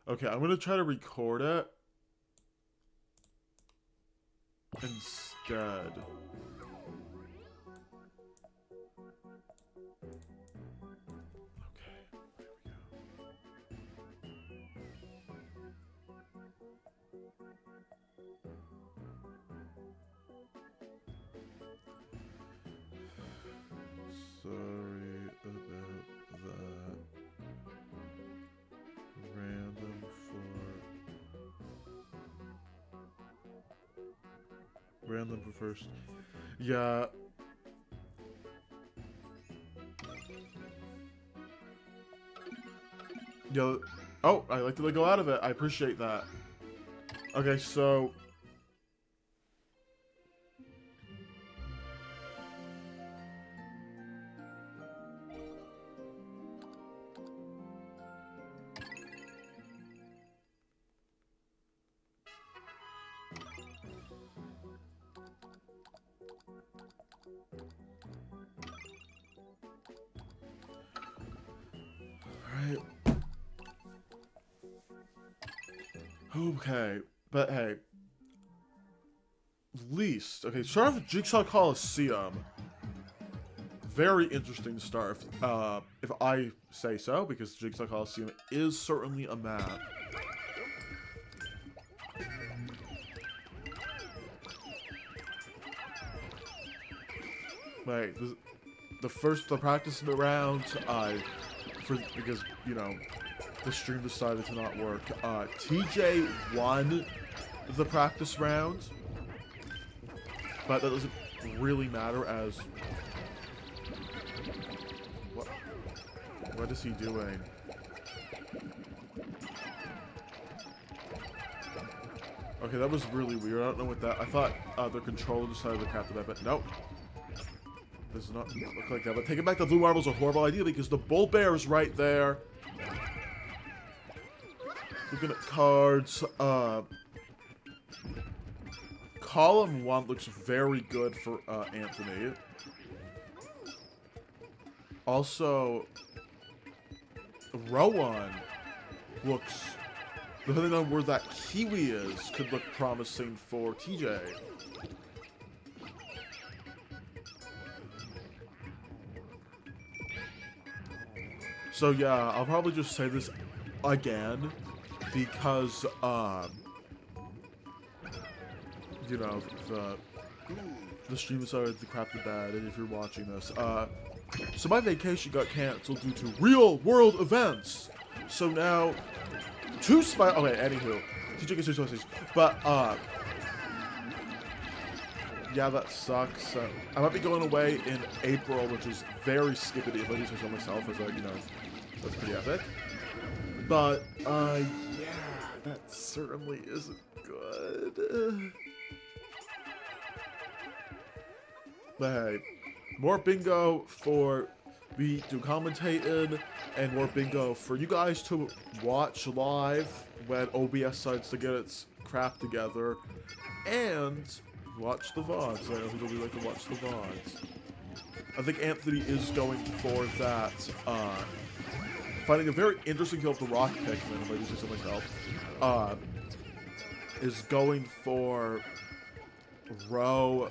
Okay, I'm gonna try to record it instead. Sorry about that. Random for first. Yeah. Yo. Oh, I like to go out of it. I appreciate that. Okay, so. Alright. Okay, but hey. Least. Okay, start off with Jigsaw Coliseum. Very interesting start, if I say so, because Jigsaw Coliseum is certainly a map. Wait, the practice round, because, you know, the stream decided to not work. TJ won the practice round, but that doesn't really matter as... What is he doing? Okay, that was really weird. I don't know what that... I thought their controller decided to capture that, but nope. Does not look like that. But taking back the blue marble is a horrible idea because the Bulborb is right there. Looking at cards. Column 1 looks very good for Anthony. Also, row 1 looks, depending on where that kiwi is, could look promising for TJ. So yeah, I'll probably just say this again, because, you know, the stream decided to crap the bed, and if you're watching this, so my vacation got canceled due to real world events. So now, okay, anywho, TJ gets 2 spices, but, yeah, that sucks. I might be going away in April, which is very skippity if I do say so myself, as you know, that's pretty epic. But, yeah, that certainly isn't good. But hey, more bingo for me to commentate in, and more bingo for you guys to watch live when OBS decides to get its crap together, and watch the VODs. I know who really like to watch the VODs. I think Anthony is going for that, finding a very interesting kill of the rock Pikmin, if I do say so myself, is going for row.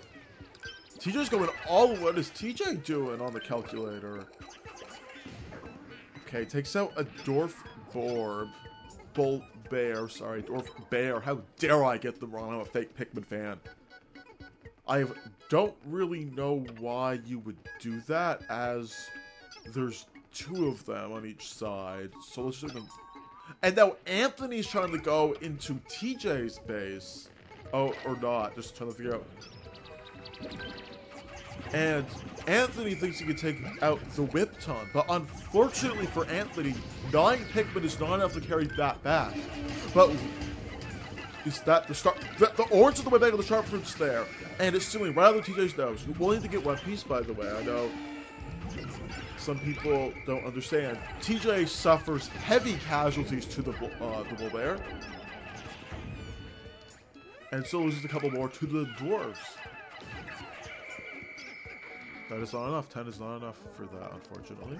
TJ's going all. What is TJ doing on the calculator? Okay, takes out a Dwarf Bear, sorry, Dwarf Bear. How dare I get them wrong? I'm a fake Pikmin fan. I don't really know why you would do that, as there's 2 of them on each side. So let's just... And now Anthony's trying to go into TJ's base. Oh, or not. Just trying to figure out. And Anthony thinks he can take out the Whip Ton, but unfortunately for Anthony, 9 Pikmin is not enough to carry that back. But is that the start? The orange of the way back of the sharp fruit's there, and it's stealing right out of TJ's nose. You're willing to get one piece, by the way. I know some people don't understand. TJ suffers heavy casualties to the Bulborb, and so loses a couple more to the dwarves. That is not enough. 10 is not enough for that, unfortunately.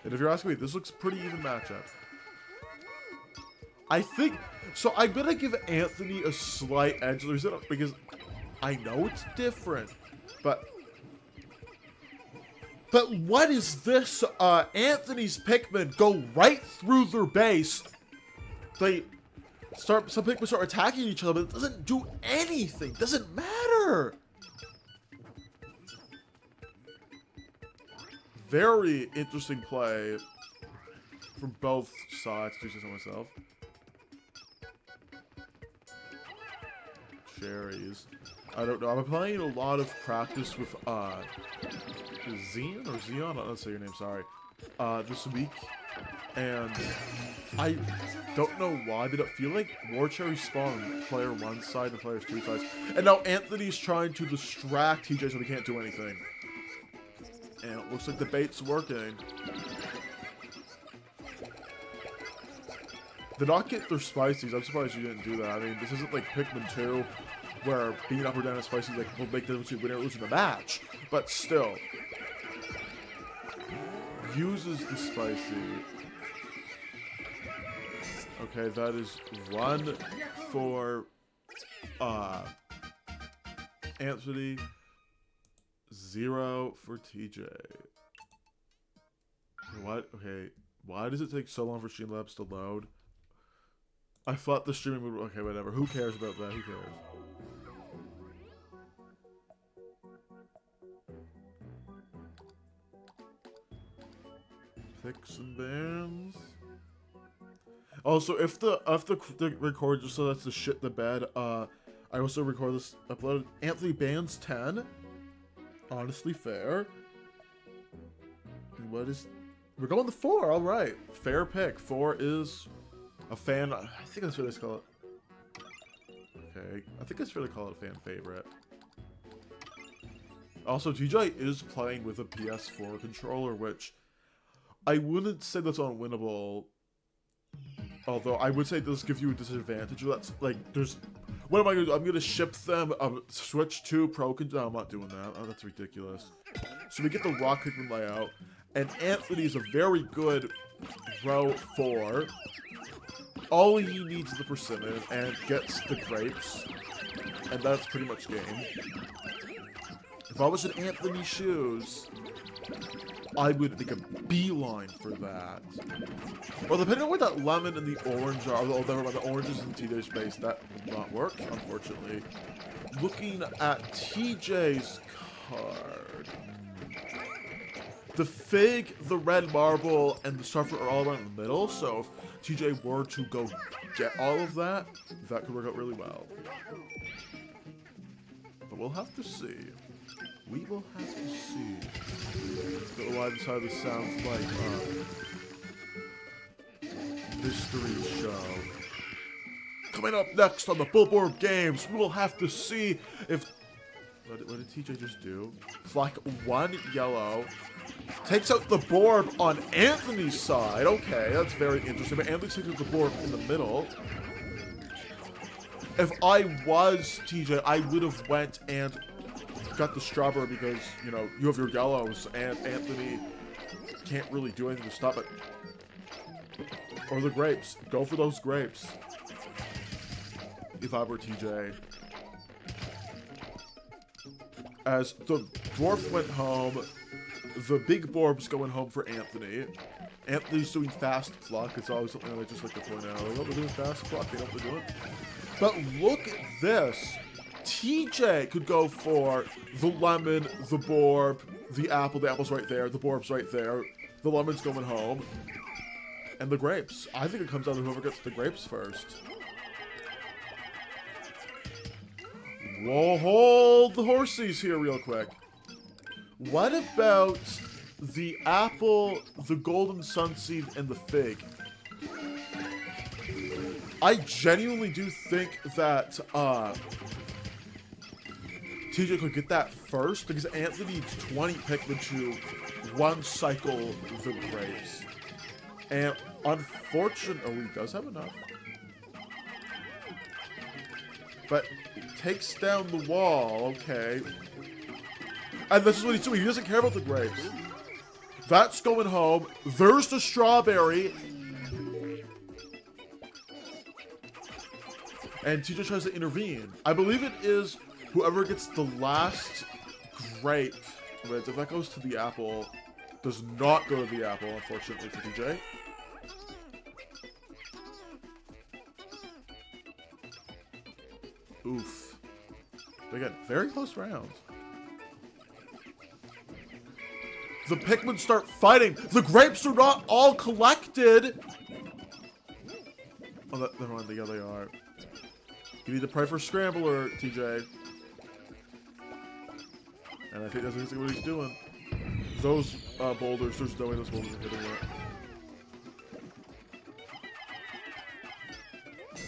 And if you're asking me, this looks pretty even matchup. I think, so I'm gonna give Anthony a slight edge because I know it's different, but what is this? Anthony's Pikmin go right through their base. Some Pikmin start attacking each other, but it doesn't do anything. Doesn't matter. Very interesting play from both sides, to say so myself. Cherries. I don't know. I'm playing a lot of practice with Zeon or Zeon? I don't say your name, sorry. This week. And I don't know why, but I feel like more cherries spawn on player 1 side and players 2 sides. And now Anthony's trying to distract TJ so he can't do anything. And it looks like the bait's working. Did not get their spices. I'm surprised you didn't do that. I mean, this isn't like Pikmin 2, where being up or down a spicy like will make the difference between winner or losing the match. But still, uses the spicy. Okay, that is 1 for Anthony, 0 for TJ. What? Okay, why does it take so long for Streamlabs to load? I thought the streaming would. Okay, whatever. Who cares about that? Who cares? Picks and bans. Also, if the record just so that's the shit the bed, I also record this uploaded Anthony bans 10. Honestly fair. And what is we're going to 4, alright. Fair pick. 4 is a fan. I think that's what they call it. Okay. I think that's what they call it a fan favorite. Also, TJ is playing with a PS4 controller, which I wouldn't say that's unwinnable. Although I would say it does give you a disadvantage. That's like there's. What am I gonna do? I'm gonna ship them Switch 2 Pro controller. No, I'm not doing that. Oh, that's ridiculous. So we get the Rock Pikmin layout, and Anthony's a very good row 4. All he needs is the persimmon and gets the grapes, and that's pretty much game. If I was in Anthony's shoes, I would make a beeline for that. Well, depending on where that lemon and the orange are, although the oranges in TJ's base, that would not work, unfortunately. Looking at TJ's card. The fig, the red marble, and the starfruit are all around in the middle, so if TJ were to go get all of that, that could work out really well. But we'll have to see. We will have to see. Don't know why this side of this sounds like Mystery Show. Coming up next on the Bulborb Games, we will have to see if what did TJ just do? Flack 1 yellow. Takes out the Borb on Anthony's side. Okay, that's very interesting. But Anthony takes out the Borb in the middle. If I was TJ, I would have went and got the strawberry because, you know, you have your yellows and Anthony can't really do anything to stop it. Or the grapes. Go for those grapes. If I were TJ. As the dwarf went home, the big Borb's going home for Anthony. Anthony's doing fast pluck. It's always something I just like to point out. Like, oh, they're doing fast pluck. They know what they're doing. But look at this. TJ could go for the lemon, the Borb, the apple. The apple's right there. The Borb's right there. The lemon's going home. And the grapes. I think it comes down to whoever gets the grapes first. Whoa, hold the horsies here real quick. What about the apple, the golden sunseed, and the fig? I genuinely do think that TJ could get that first because Anthony needs 20 Pikmin to one cycle the grapes. And unfortunately, he does have enough. But takes down the wall, okay. And this is what he's doing. He doesn't care about the grapes. That's going home. There's the strawberry. and TJ tries to intervene. I believe it is whoever gets the last grape, but if that goes to the apple, does not go to the apple, unfortunately for TJ. Oof. Again, very close rounds. The Pikmin start fighting. The grapes are not all collected. Oh, never mind. Yeah, they are. You need to pray for Scrambler, TJ. And I think that's exactly what he's doing. Those boulders, there's no way those boulders are hitting it.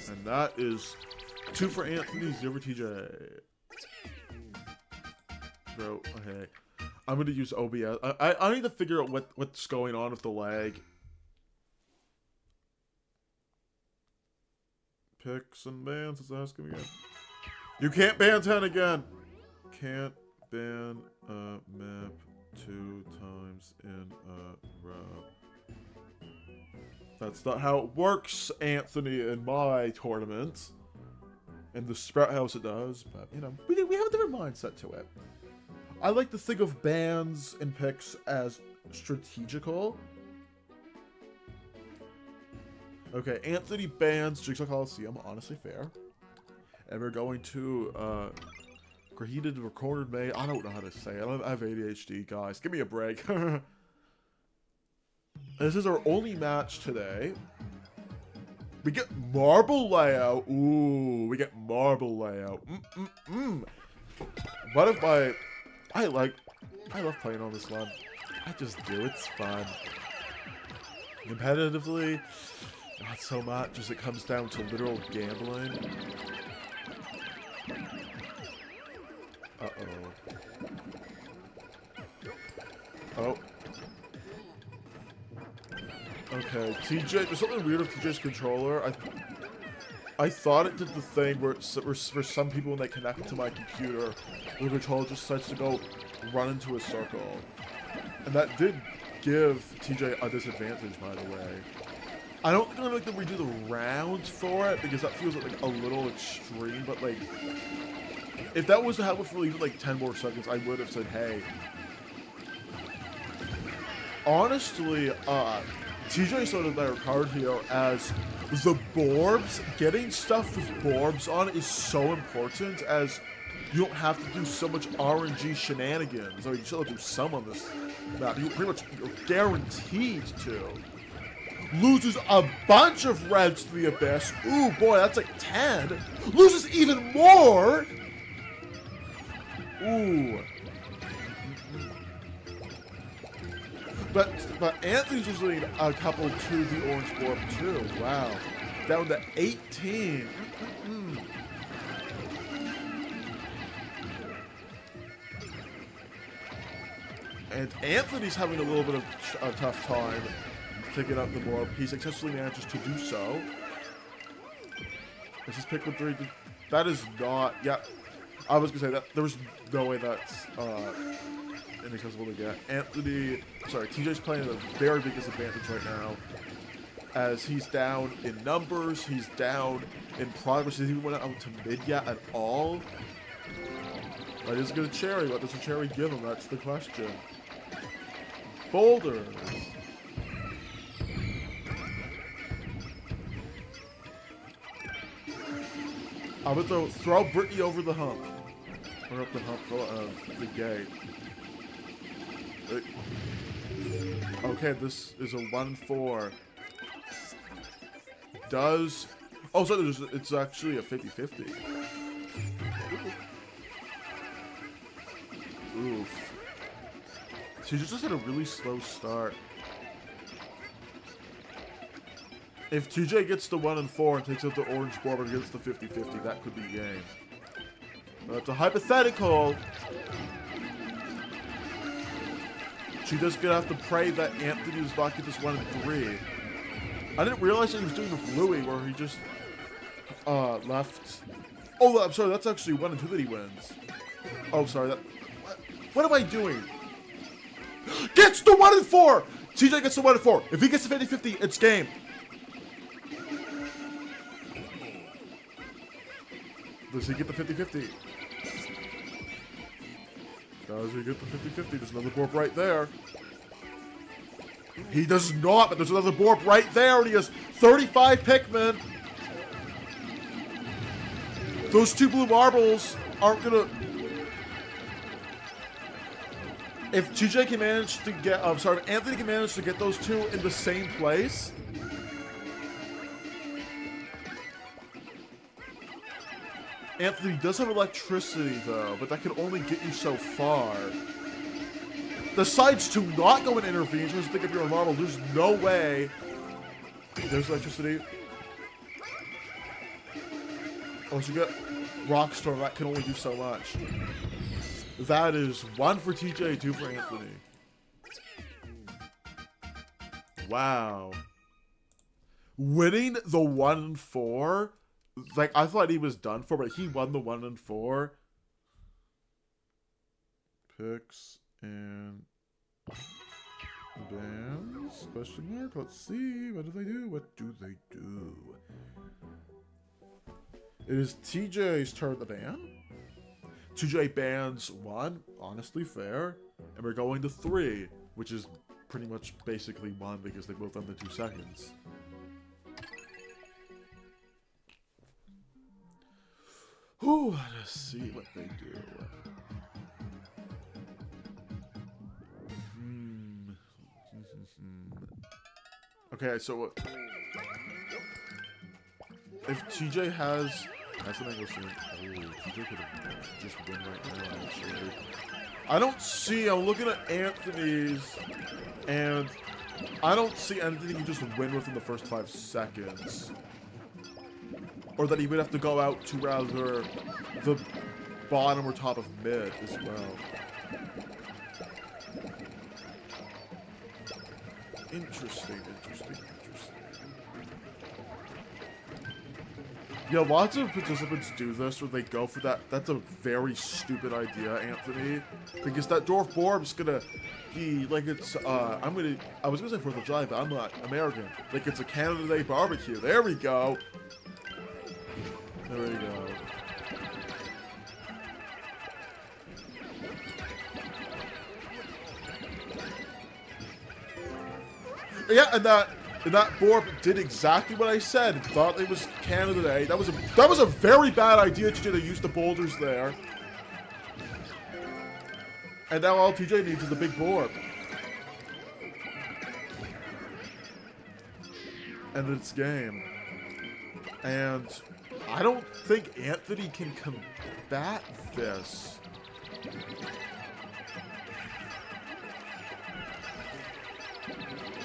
And that is 2 for Anthony, 0 for TJ. Bro, okay. I'm gonna use OBS. I need to figure out what's going on with the lag. Picks and bans, it's asking again. You can't ban 10 again! Can't ban a map 2 times in a row. That's not how it works, Anthony, in my tournament. In the Sprout House it does, but, you know, we have a different mindset to it. I like to think of bans and picks as strategical. Okay, Anthony bans Jigsaw Coliseum, honestly fair. And we're going to, Graheated Recorded May. I don't know how to say it. I have ADHD, guys. Give me a break. This is our only match today. We get marble layout. Ooh, we get marble layout. What if I love playing on this one. I just do. It's fun. Competitively, not so much as it comes down to literal gambling. Uh-oh. Oh. Okay, TJ, there's something weird with TJ's controller. I thought it did the thing where for some people when they connect to my computer, the controller just starts to go run into a circle. And that did give TJ a disadvantage, by the way. I don't think I'm like to redo the rounds for it, because that feels like a little extreme, but like, if that was to happen for even like 10 more seconds, I would have said, hey. Honestly, TJ sort of better card here as the Borbs. Getting stuff with Borbs on is so important, as you don't have to do so much RNG shenanigans. I mean, you still have to do some on this map. You're guaranteed to. Loses a bunch of reds to the Abyss. Ooh, boy, that's like 10. Loses even more. Ooh. But Anthony's losing a couple to the Orange Bulborb too. Wow. Down to 18. And Anthony's having a little bit of a tough time picking up the Bulborb. He successfully manages to do so. This is Pikmin 3. That is not... Yeah, I was going to say that there was no way that's inaccessible to get. TJ's playing at a very big disadvantage right now, as he's down in numbers, he's down in progress. He hasn't even went out to mid yet at all. But he's going to Cherry. What does a Cherry give him? That's the question. Boulders. I'm going to throw Brittany over the hump. Or up the hump, the gate. Okay, this is a 1-4. Does... Oh, so it's actually a 50-50. Oof. She just had a really slow start. If TJ gets the 1-4 and takes out the Orange Bulborb and gets the 50-50, that could be game. But it's a hypothetical. She just gonna have to pray that Anthony does not get this 1-3. I didn't realize that he was doing with Louis, where he just left. Oh, I'm sorry. That's actually 1-2 that he wins. Oh, sorry. What am I doing? Gets the 1-4. TJ gets the 1-4. If he gets the 50-50, it's game. Does he get the 50-50? Does he get the 50-50? There's another Borb right there. He does not, but there's another Borb right there, and he has 35 Pikmin. Those two blue marbles aren't gonna... If TJ can manage to get... I'm sorry, if Anthony can manage to get those two in the same place... Anthony does have electricity, though, but that can only get you so far. Decides to not go and intervene, tries to pick up your own marble. There's no way. There's electricity. Once you get Rockstorm, that can only do so much. That is 1 for TJ, 2 for Anthony. Wow. Winning the 1 and 4? Like, I thought he was done for, but he won the 1 and 4. Picks and bands? Question mark? Let's see. What do they do? What do they do? It is TJ's turn to ban. TJ bans 1. Honestly, fair. And we're going to 3, which is pretty much basically 1 because they both under 2 seconds. Ooh, let's see what they do. Okay, so if TJ has the mango soon, TJ could have just win right now. Actually, I don't see. I'm looking at Anthony's, and I don't see anything he can just win within the first 5 seconds. Or that he would have to go out to rather the bottom or top of mid as well. Interesting. Yeah, lots of participants do this where they go for that. That's a very stupid idea, Anthony. Because that Dwarf Borb's gonna be like it's, I was gonna say 4th of July, but I'm not American. Like it's a Canada Day barbecue. There we go. There we go. Yeah, and that Borb did exactly what I said. Thought it was Canada Day. That was a very bad idea to use the boulders there. And now all TJ needs is a big Borb. And it's game. And I don't think Anthony can combat this.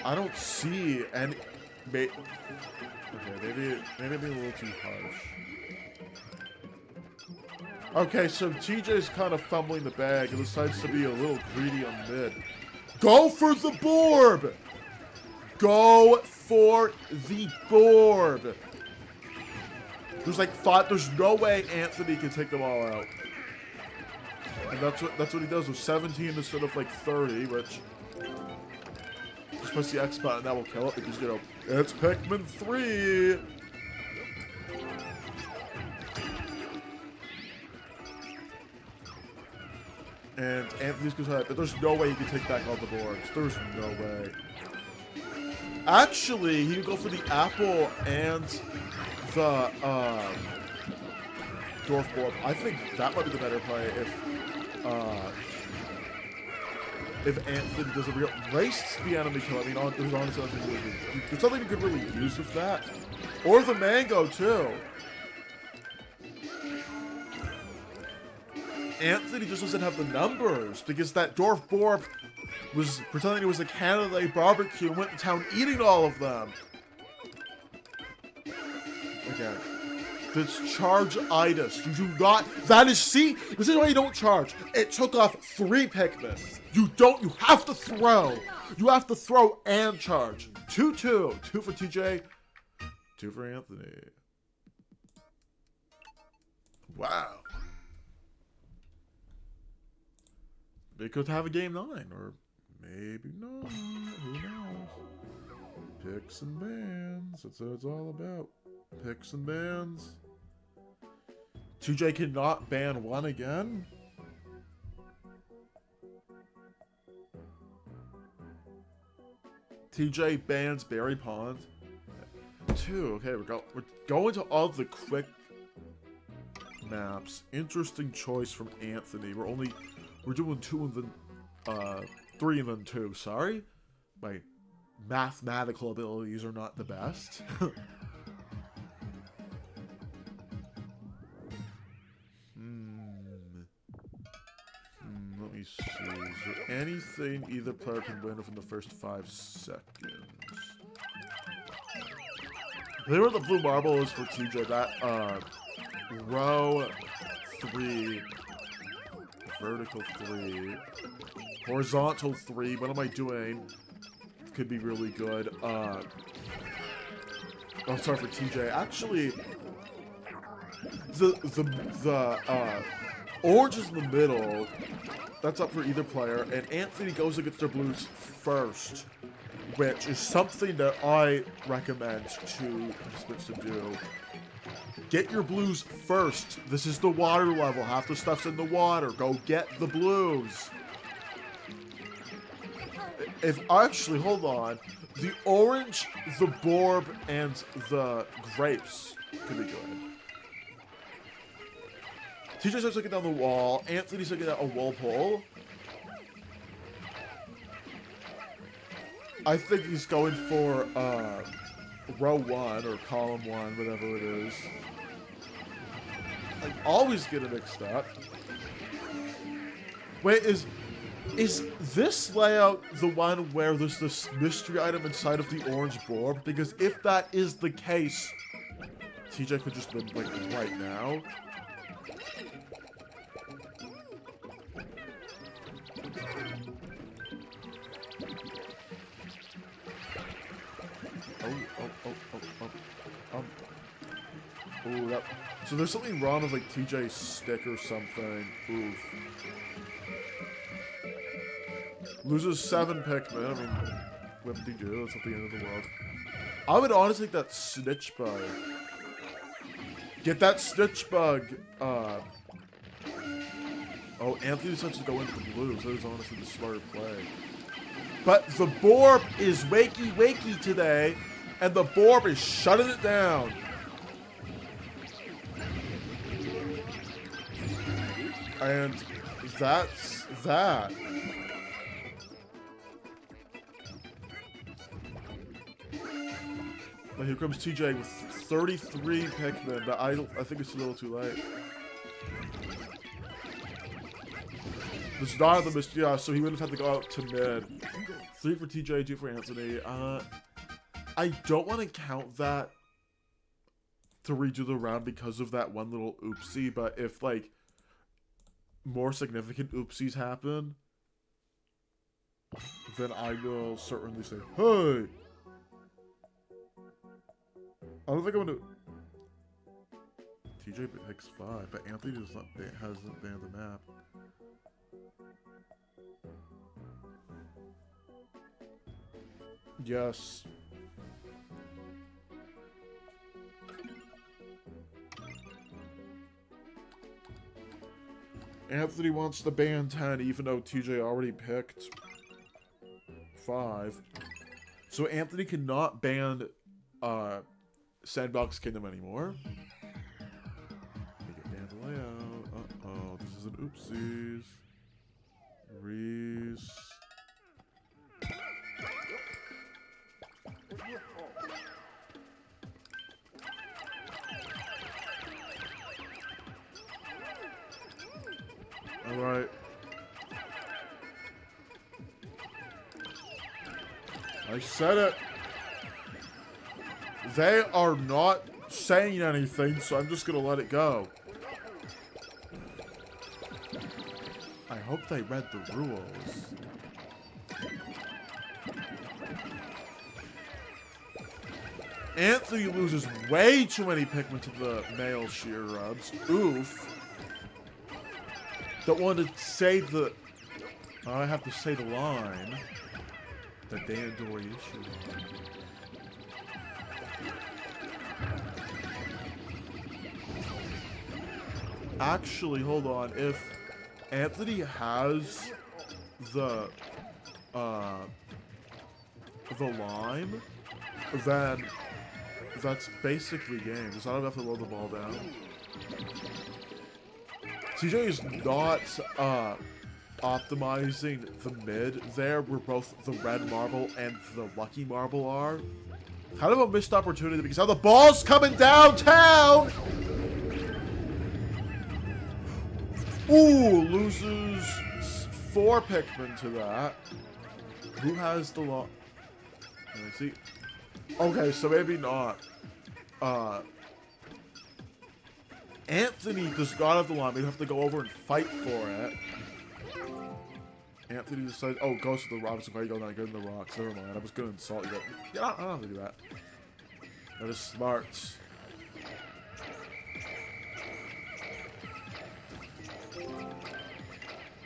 I don't see any... Okay, maybe I'm being a little too harsh. Okay, so TJ's kind of fumbling the bag and decides to be a little greedy on mid. Go for the Borb! Go for the Borb! There's like 5. There's no way Anthony can take them all out. And that's what he does with 17 instead of like 30, which... Just press the X button, that will kill it because, you know, it's Pikmin 3! And Anthony's gonna say that there's no way he can take back all the boards. There's no way. Actually, he would go for the apple and the Dwarf Borb. I think that might be the better play if Anthony does a real race the enemy kill. I mean, there's honestly nothing really good. There's something you could really use with that. Or the mango, too. Anthony just doesn't have the numbers because that Dwarf Borb was pretending it was a Canada Day barbecue and went to town eating all of them. Okay. This charge-itis. You do not... That is... See? This is why you don't charge. It took off 3 Pikmin. You don't... You have to throw. You have to throw and charge. 2-2. 2 for TJ. 2 for Anthony. Wow. They could have a game 9. Or maybe not. Who knows? Picks and bands. That's what it's all about. Picks and bands. TJ cannot ban 1 again? TJ bans Berry Pond. 2. Okay, we're going to all the quick maps. Interesting choice from Anthony. We're doing 2 and then 3 and then 2. Sorry, my mathematical abilities are not the best. Let me see. Is there anything either player can win within the first 5 seconds? There were the blue marbles for TJ. That row 3, vertical 3, horizontal 3. What am I doing? Could be really good. Oh, sorry for TJ. Actually, the orange is in the middle. That's up for either player, and Anthony goes against their blues first, which is something that I recommend to participants to do. Get your blues first. This is the water level. Half the stuff's in the water. Go get the blues. Actually, hold on. The orange, the Bulborb, and the grapes could be good. TJ starts looking down the wall. Anthony's looking at a wall pole. I think he's going for row 1 or column 1, whatever it is. I always get it mixed up. Wait, is this layout the one where there's this mystery item inside of the orange Bulborb? Because if that is the case, TJ could just win like right now. Oh, that. So there's something wrong with like TJ's stick or something. Oof. Loses 7 Pikmin. I mean, whip-de-doo. That's not the end of the world. I would honestly take that snitch bug. Get that snitch bug. Oh, Anthony decides to go into the blues. That is honestly the smarter play. But the Bulborb is wakey today, and the Bulborb is shutting it down. And that's that. But here comes TJ with 33 Pikmin, but I think it's a little too late. This is not the mystery, yeah, so he would have had to go out to mid. 3 for TJ, 2 for Anthony. I don't want to count that to redo the round because of that one little oopsie, but if, like, more significant oopsies happen, then I will certainly say, hey! I don't think I'm gonna... TJ picks 5, but Anthony hasn't banned the map. Yes. Anthony wants to ban 10, even though TJ already picked 5. So Anthony cannot ban Sandbox Kingdom anymore. Make it ban the layout. Uh-oh, this is an oopsies. Reese. Alright. I said it. They are not saying anything, so I'm just gonna let it go. I hope they read the rules. Anthony loses way too many Pikmin to the male shear rubs. Oof. Don't want to say the... I have to say the line. The Dandori issue line. Actually, hold on. If Anthony has the lime, then that's basically game. So I don't have to load the ball down. TJ is not optimizing the mid there, where both the red marble and the lucky marble are. Kind of a missed opportunity because now the ball's coming downtown! Ooh, loses 4 Pikmin to that. Who has the law? Let me see. Okay, so maybe not. Anthony does not have the line. We have to go over and fight for it. Anthony decides, oh, goes to the rocks. Why are you going that good in the rocks? Never mind. I was going to insult you. But yeah, I don't have to do that. That is smart.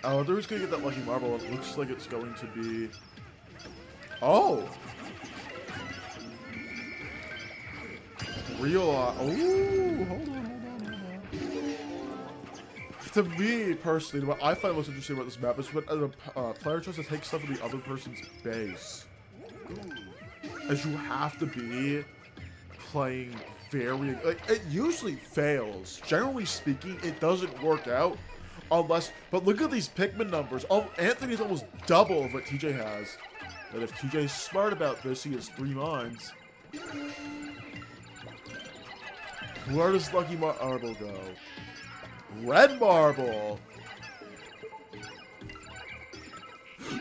Oh, they're just going to get that lucky marble. It looks like it's going to be... Oh! Real... Ooh, hold on. To me, personally, what I find most interesting about this map is when a player tries to take stuff from the other person's base. As you have to be playing very... Like, it usually fails. Generally speaking, it doesn't work out. Unless... But look at these Pikmin numbers. Oh, Anthony's almost double of what TJ has. But if TJ's smart about this, he has 3 mines. Where does Lucky Marble go? Red marble.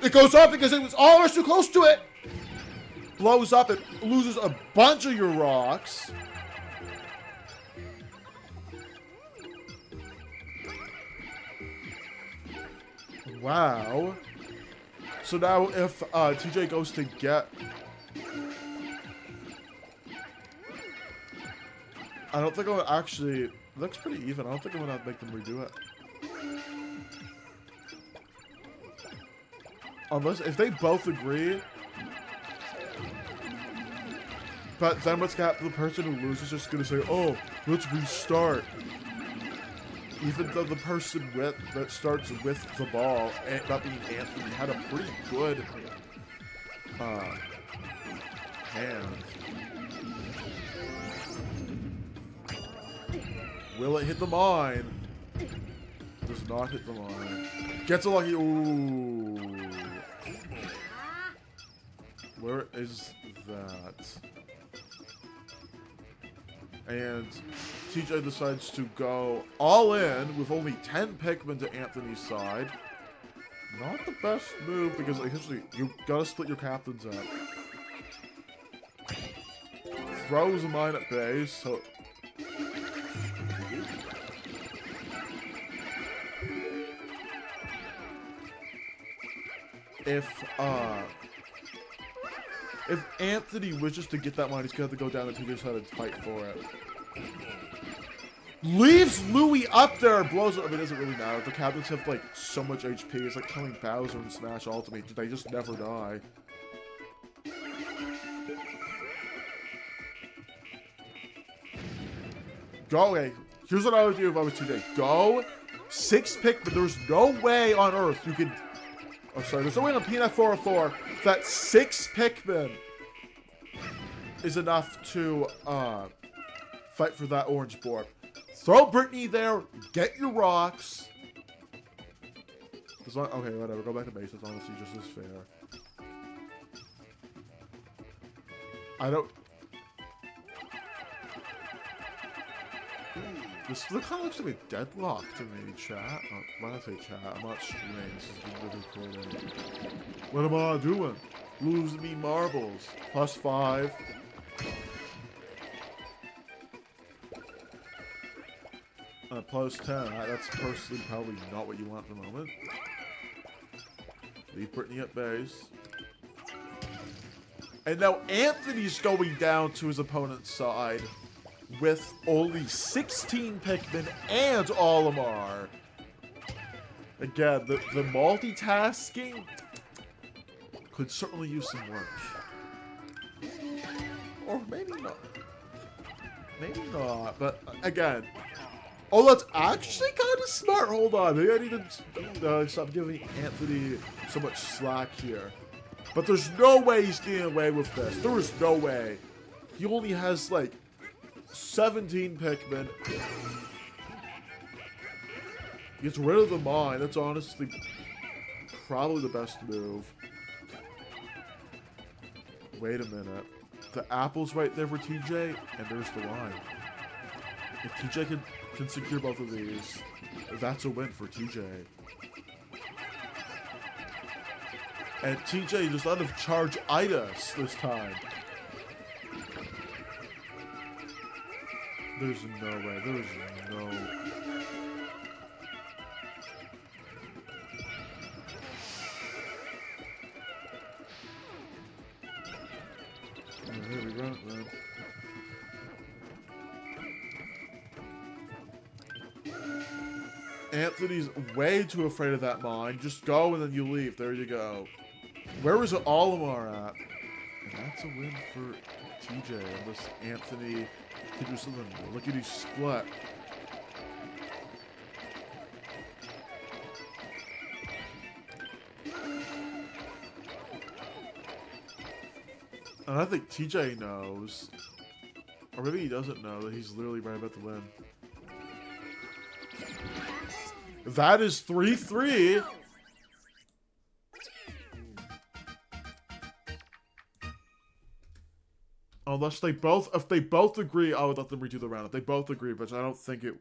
It goes up because it was almost too close to it. Blows up. It loses a bunch of your rocks. Wow. So now if TJ goes to get... I don't think I'm actually... It looks pretty even. I don't think I'm gonna make them redo it. Unless, if they both agree. But then what's gonna happen? The person who loses is just gonna say, oh, let's restart. Even though the person that starts with the ball, and that being Anthony, had a pretty good hand. Will it hit the mine? Does not hit the mine. Gets a lucky. Ooh. Where is that? And TJ decides to go all in with only 10 Pikmin to Anthony's side. Not the best move because essentially you gotta split your captains up. Throws a mine at base, so. If Anthony wishes to get that mine, he's gonna have to go down to TJ's side and fight for it. Leaves Louie up there, blows it. I mean, it doesn't really matter. The captains have like so much HP. It's like killing Bowser and Smash Ultimate. They just never die. Go away. Here's what I would do if I was TJ. Go 6 Pikmin. There's no way on Earth you could. Oh, sorry. There's no way on Peanut 404 that 6 Pikmin is enough to fight for that orange board. Throw Brittany there. Get your rocks. Okay, whatever. Go back to base. It's honestly just as fair. I don't. This kind of looks like a deadlock to me, chat. Oh, why not say chat? I'm not streaming. This is really recording. What am I doing? Lose me marbles. +5. +10. That's personally probably not what you want at the moment. Leave Brittany at base. And now Anthony's going down to his opponent's side with only 16 Pikmin and Olimar. Again, the multitasking could certainly use some work. Or maybe not. Maybe not, but again, Oh, that's actually kind of smart. Hold on. Maybe I need to stop giving Anthony so much slack here. But there's no way he's getting away with this. There is no way. He only has, like, 17 Pikmin. He gets rid of the mine. That's honestly probably the best move. Wait a minute. The apple's right there for TJ, and there's the line. If TJ can secure both of these, that's a win for TJ. And TJ does not have charge itis this time. There's no way. There's no... Here we go, man. Anthony's way too afraid of that mine. Just go and then you leave. There you go. Where is Olimar at? And that's a win for TJ. Unless Anthony can do something lickety split. And I think TJ knows. Or maybe he doesn't know that he's literally right about to win. That is 3-3. Unless they both, if they both agree, I would let them redo the round. If they both agree, but I don't think it...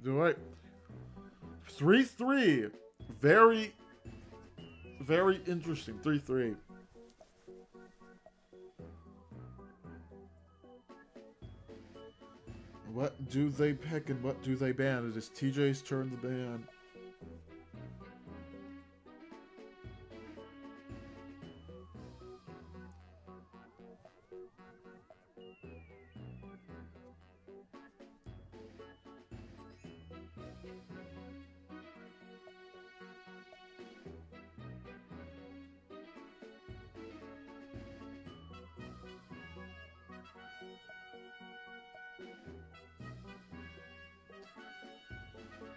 Alright. 3-3. Very interesting. 3-3. What do they pick and what do they ban? It is TJ's turn to ban.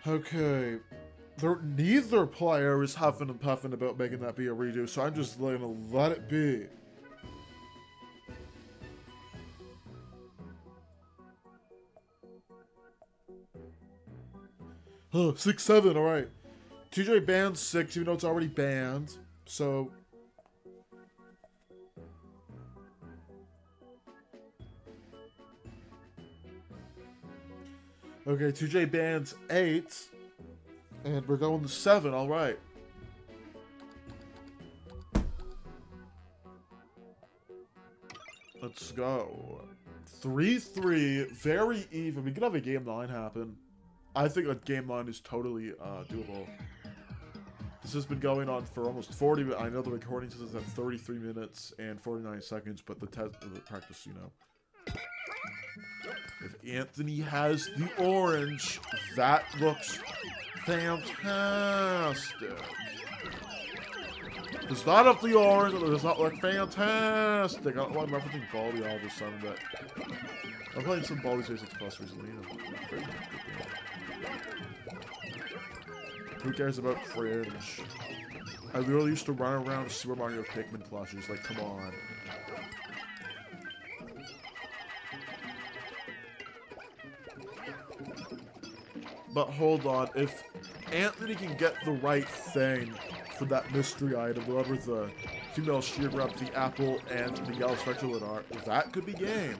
Okay, neither player is huffing and puffing about making that be a redo, so I'm just gonna let it be. Huh, 6-7, alright. TJ banned 6, even though it's already banned, so... Okay, 2J bans 8, and we're going to 7, alright. Let's go. 3-3, very even. We could have a game 9 happen. I think a game 9 is totally doable. This has been going on for almost 40 minutes. I know the recording says it's at 33 minutes and 49 seconds, but the practice, you know. If Anthony has the orange, that looks fantastic. Does not have the orange, it does not look fantastic. I don't know why I'm referencing Baldi all of a sudden, but I'm playing some Baldi 6 Plus recently. Who cares about cringe? I literally used to run around Super Mario Pikmin plushes, like, come on. But hold on, if Anthony can get the right thing for that mystery item, whatever the female shear grab, the apple, and the yellow spectral are, that could be game.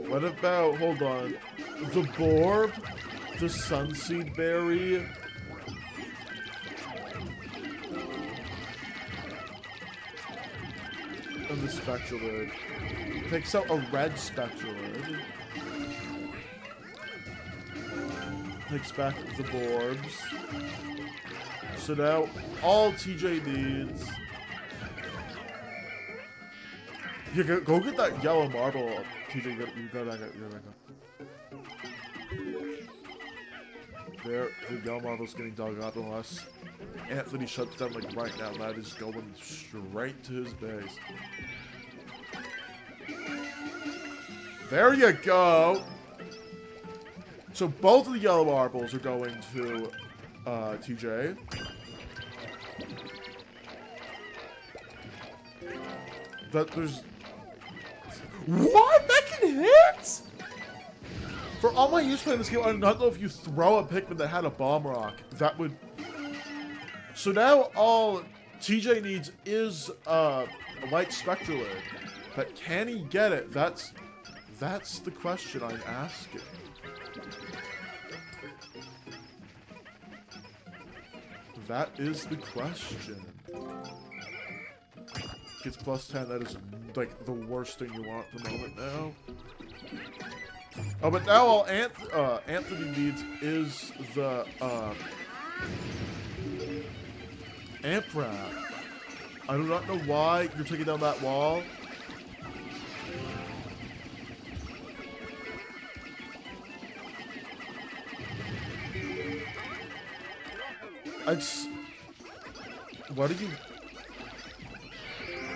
What about, hold on, the Bulborb, the Sunseed Berry, and the Spectralid. Takes out a red Spectralid. Takes back the Borbs. So now all TJ needs. You go get that yellow marble, TJ. You go back up. You go back up. There, the yellow marble's getting dug up unless Anthony shuts down like right now. That is going straight to his base. There you go. So both of the yellow marbles are going to TJ. That there's what? That can hit? For all my use playing this game, I do not know if you throw a Pikmin that had a bomb rock, that would. So now all TJ needs is a white Spectralid, but can he get it? That's the question I'm asking. That is the question. Gets plus 10. That is like the worst thing you want at the moment now. Oh, but now all Anthony needs is the amp wrap. I do not know why you're taking down that wall. What are you?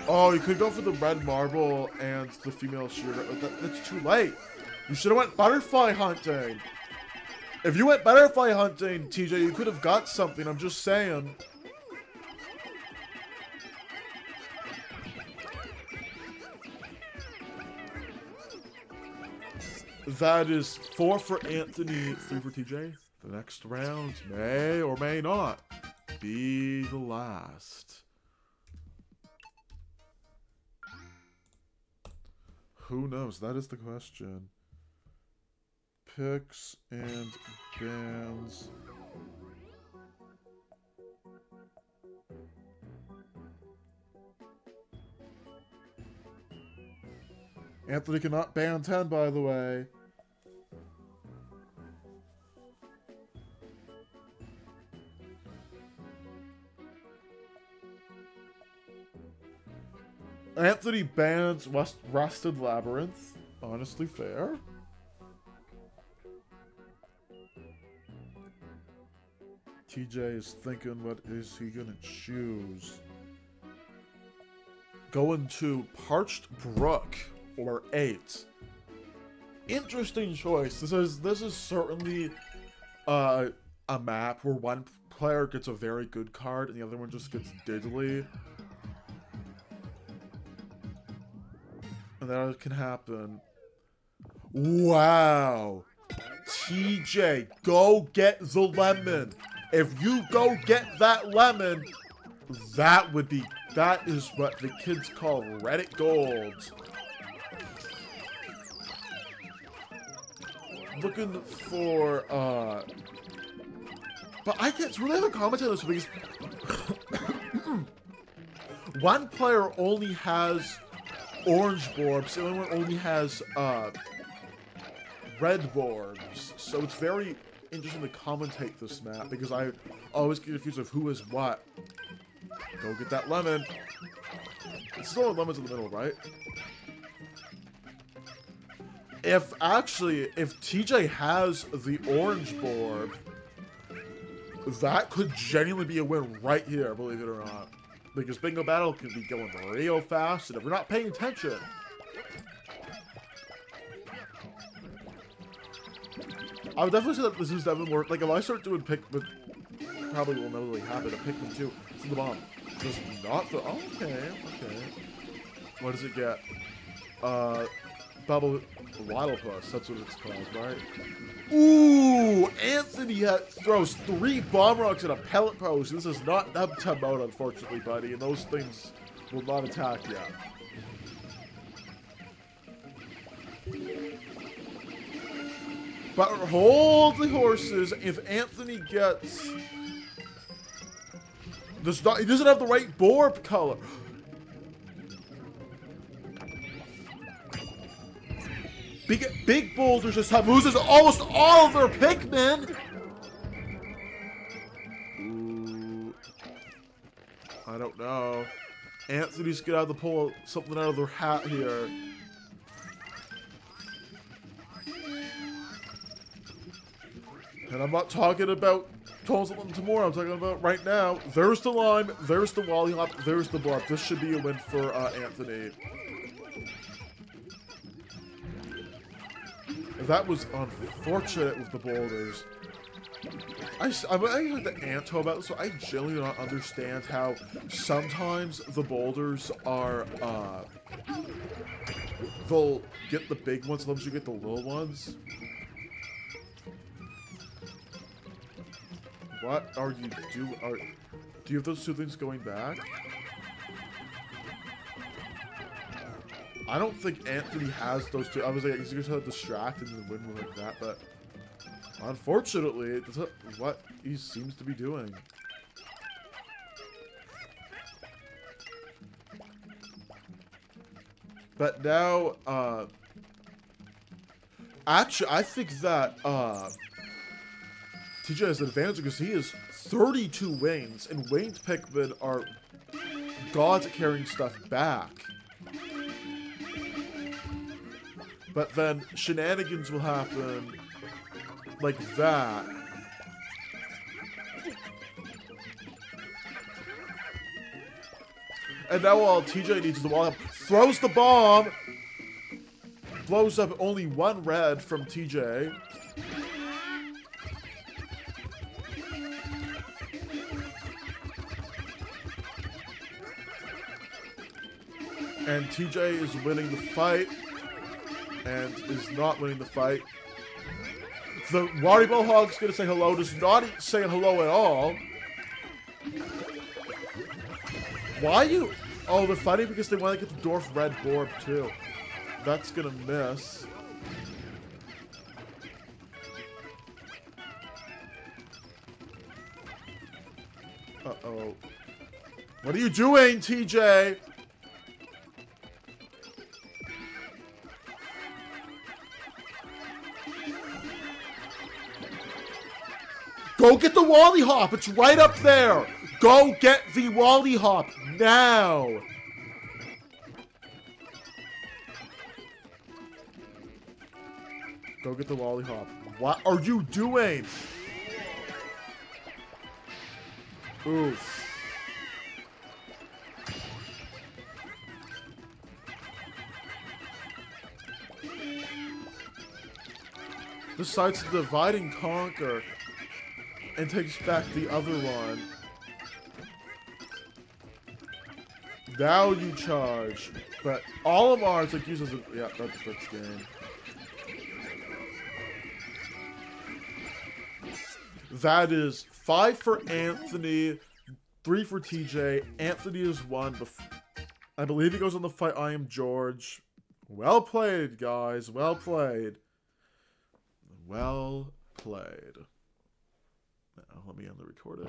Oh, you could go for the red marble and the female shooter. That's too late. You should have went butterfly hunting. If you went butterfly hunting, TJ, you could have got something. I'm just saying. That is 4 for Anthony, 3 for TJ. The next round may or may not be the last. Who knows? That is the question. Picks and bans. Anthony cannot ban 10, by the way. Anthony bans Rusted Labyrinth. Honestly fair. TJ is thinking, what is he gonna choose? Going to Parched Brook or 8. Interesting choice. This is certainly a map where one player gets a very good card and the other one just gets diddly. And that can happen. Wow. TJ, go get the lemon. If you go get that lemon, that is what the kids call Reddit gold. Looking for, but I can't really have a comment on this because one player only has orange Borbs, the other one only has red Borbs. So it's very interesting to commentate this map because I always get confused of who is what. Go get that lemon. It's still lemons in the middle, right? If TJ has the orange Borb, that could genuinely be a win right here, believe it or not. Because Bingo Battle can be going real fast, and if we're not paying attention, I would definitely say that this is definitely more, like if I start doing Pikmin, probably will never really happen, a Pikmin 2, it's the bomb. Does not the, oh, okay. What does it get? Bubble Waddlepus, that's what it's called, right? Ooh, Anthony throws 3 bomb rocks at a pellet post. This is not timeout, unfortunately, buddy, and those things will not attack yet. But hold the horses. If Anthony gets, he doesn't have the right Borb color. Big boulders this time loses almost all of their Pikmin. Ooh. I don't know. Anthony's gonna have to pull something out of their hat here. And I'm not talking about something tomorrow. I'm talking about right now. There's the lime. There's the Wally Hop. There's the Bulborb. This should be a win for Anthony. That was unfortunate with the boulders. I heard the Anto about this, so I genuinely do not understand how sometimes the boulders are, they'll get the big ones, sometimes you get the little ones. What are you doing? Do you have those two things going back? I don't think Anthony has those two. I was like, he's gonna distracted and win like that, but unfortunately, that's what he seems to be doing. But now, actually, I think that, TJ has an advantage because he has 32 wings, and winged Pikmin are gods at carrying stuff back. But then shenanigans will happen like that. And now all TJ needs is the wall up. Throws the bomb. Blows up only one red from TJ. And TJ is winning the fight. And is not winning the fight. The Wario Hog's gonna say hello, does not say hello at all. Why you? Oh, they're fighting because they want to get the Dwarf Red Borb too. That's gonna miss. Uh-oh. What are you doing, TJ? Go get the Wally Hop. It's right up there. Go get the Wally Hop now. Go get the Wally Hop. What are you doing? Oof. Decides to divide and conquer. And takes back the other one. Now you charge. But all of ours like uses it. Yeah, that's game. That is 5 for Anthony, 3 for TJ. Anthony is 1. I believe he goes on the fight. I am George. Well played, guys. Well played. Well played. Let me end the recording.